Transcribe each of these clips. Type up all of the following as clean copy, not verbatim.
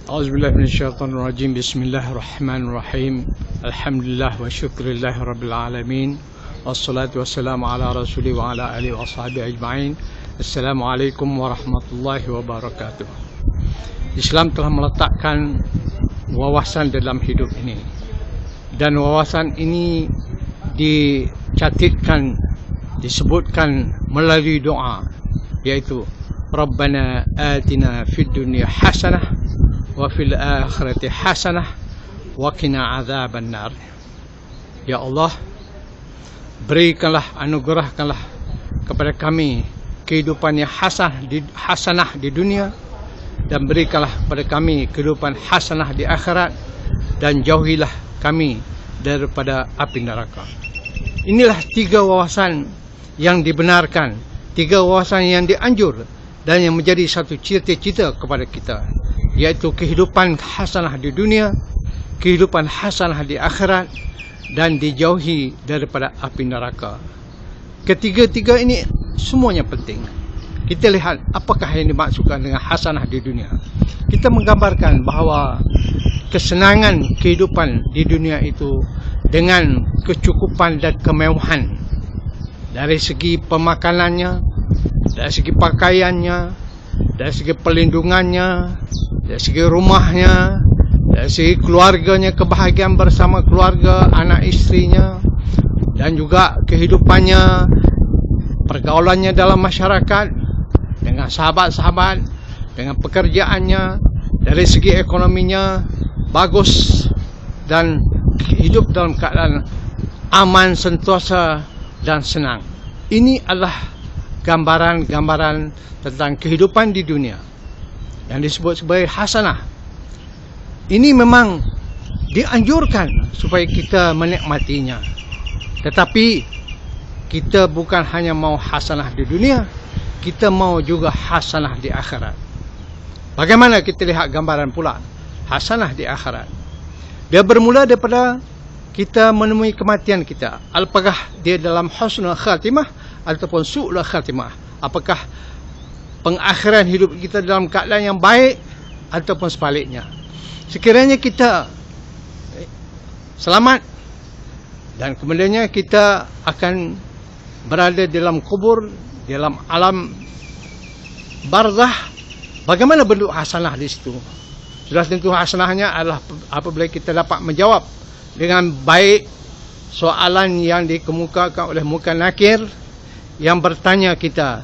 A'udzubillahi minasyaitonirrajim. Bismillahirrahmanirrahim. Alhamdulillah wa syukrillahi rabbil alamin. Wassalatu wassalamu ala rasuli wa ala alihi wa sahbihi ajma'in. Assalamualaikum warahmatullahi wabarakatuh. Islam telah meletakkan wawasan dalam hidup ini, dan wawasan ini dicatatkan, disebutkan melalui doa, yaitu Rabbana atina fid dunya hasanah wa fil akhirati hasanah wa qina adzaban nar. Ya Allah, berikanlah, anugerahkanlah kepada kami kehidupan yang hasanah di dunia, dan berikanlah kepada kami kehidupan hasanah di akhirat, dan jauhilah kami daripada api neraka. Inilah tiga wawasan yang dibenarkan, tiga wawasan yang dianjur dan yang menjadi satu cita-cita kepada kita, yaitu kehidupan hasanah di dunia, kehidupan hasanah di akhirat, dan dijauhi daripada api neraka. Ketiga-tiga ini semuanya penting. Kita lihat apakah yang dimaksudkan dengan hasanah di dunia. Kita menggambarkan bahawa kesenangan kehidupan di dunia itu dengan kecukupan dan kemewahan, dari segi pemakanannya, dari segi pakaiannya, dari segi pelindungannya, dari segi rumahnya, dari segi keluarganya, kebahagiaan bersama keluarga, anak istrinya, dan juga kehidupannya, pergaulannya dalam masyarakat, dengan sahabat-sahabat, dengan pekerjaannya, dari segi ekonominya bagus, dan hidup dalam keadaan aman, sentosa, dan senang. Ini adalah gambaran-gambaran tentang kehidupan di dunia yang disebut sebagai hasanah. Ini memang dianjurkan supaya kita menikmatinya, tetapi kita bukan hanya mau hasanah di dunia, kita mau juga hasanah di akhirat. Bagaimana kita lihat gambaran pula hasanah di akhirat? Dia bermula daripada kita menemui kematian kita. Apakah dia dalam husnul khatimah ataupun su'ul khatimah? Apakah pengakhiran hidup kita dalam keadaan yang baik ataupun sebaliknya? Sekiranya kita selamat, dan kemudiannya kita akan berada dalam kubur, dalam alam barzah, bagaimana bentuk hasanah di situ? Sudah tentu hasanahnya adalah apabila kita dapat menjawab dengan baik soalan yang dikemukakan oleh Munkar Nakir yang bertanya kita,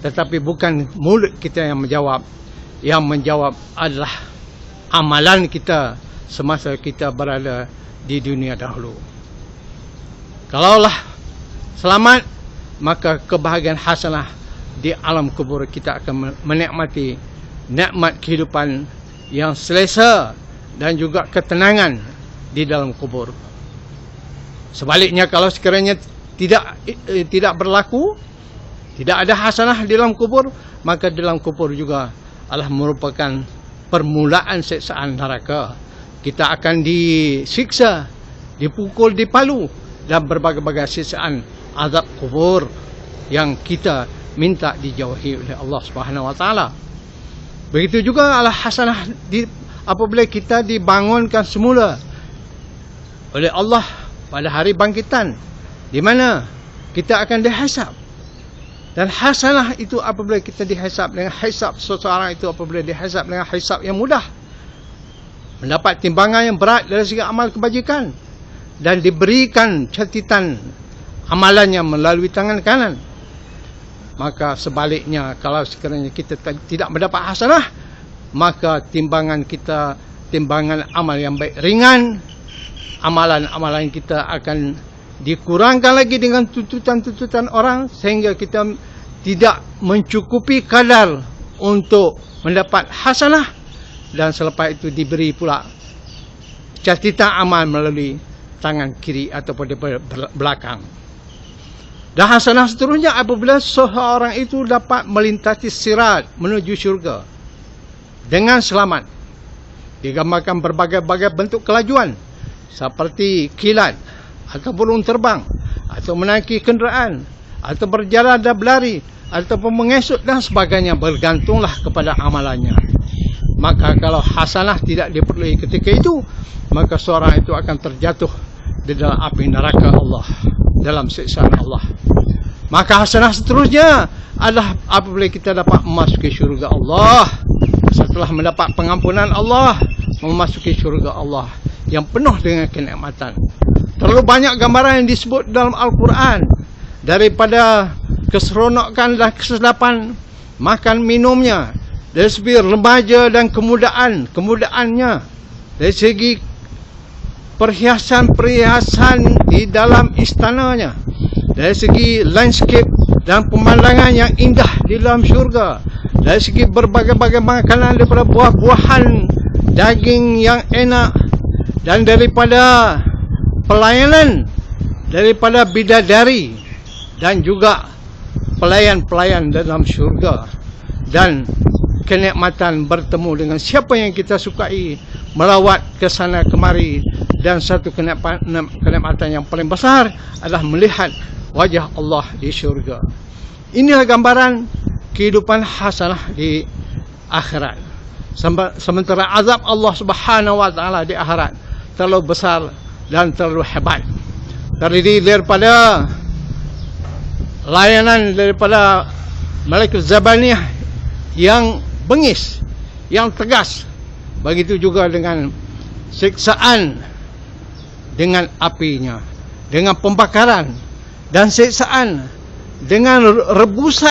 tetapi bukan mulut kita yang menjawab. Yang menjawab adalah amalan kita semasa kita berada di dunia dahulu. Kalaulah selamat, maka kebahagiaan hasanah di alam kubur, kita akan menikmati nikmat kehidupan yang selesa dan juga ketenangan di dalam kubur. Sebaliknya, kalau sekiranya tidak berlaku, tidak ada hasanah di dalam kubur, maka di dalam kubur juga adalah merupakan permulaan siksaan neraka. Kita akan disiksa, dipukul, dipalu, dan berbagai-bagai siksaan azab kubur yang kita minta dijauhi oleh Allah Subhanahu wa taala. Begitu juga adalah hasanah apabila kita dibangunkan semula oleh Allah pada hari bangkitan, di mana kita akan dihisab. Dan hasanah itu apabila kita dihisab dengan hisab, seseorang itu apabila dihisab dengan hisab yang mudah, mendapat timbangan yang berat dari segi amal kebajikan, dan diberikan catatan amalannya melalui tangan kanan. Maka sebaliknya, kalau sekiranya kita tidak mendapat hasanah, maka timbangan kita, timbangan amal yang baik ringan, amalan-amalan kita akan dikurangkan lagi dengan tuntutan-tuntutan orang, sehingga kita tidak mencukupi kadar untuk mendapat hasanah, dan selepas itu diberi pula catatan amal melalui tangan kiri ataupun di belakang. Dan hasanah seterusnya apabila seorang itu dapat melintasi sirat menuju syurga dengan selamat. Digambarkan berbagai-bagai bentuk kelajuan, seperti kilat, atau burung terbang, atau menaiki kenderaan, atau berjalan dan berlari, ataupun mengesut dan sebagainya, bergantunglah kepada amalannya. Maka kalau hasanah tidak diperoleh ketika itu, maka seorang itu akan terjatuh di dalam api neraka Allah, dalam siksaan Allah. Maka hasanah seterusnya adalah apabila kita dapat memasuki syurga Allah. Setelah mendapat pengampunan Allah, memasuki syurga Allah yang penuh dengan kenikmatan. Terlalu banyak gambaran yang disebut dalam Al-Quran, daripada keseronokan dan kesedapan makan minumnya, dari segi remaja dan kemudaannya, dari segi perhiasan-perhiasan di dalam istananya, dari segi landscape dan pemandangan yang indah di dalam syurga, dari segi berbagai-bagai makanan daripada buah-buahan, daging yang enak, dan daripada pelayanan daripada bidadari dan juga pelayan-pelayan dalam syurga, dan kenikmatan bertemu dengan siapa yang kita sukai, melawat ke sana kemari, dan satu kenikmatan yang paling besar adalah melihat wajah Allah di syurga. Inilah gambaran kehidupan hasanah di akhirat. Sementara azab Allah Subhanahu wa taala di akhirat terlalu besar dan terlalu hebat. Terdiri daripada layanan daripada malaikat Zabaniyah yang bengis, yang tegas. Begitu juga dengan siksaan dengan apinya, dengan pembakaran, dan siksaan dengan rebusan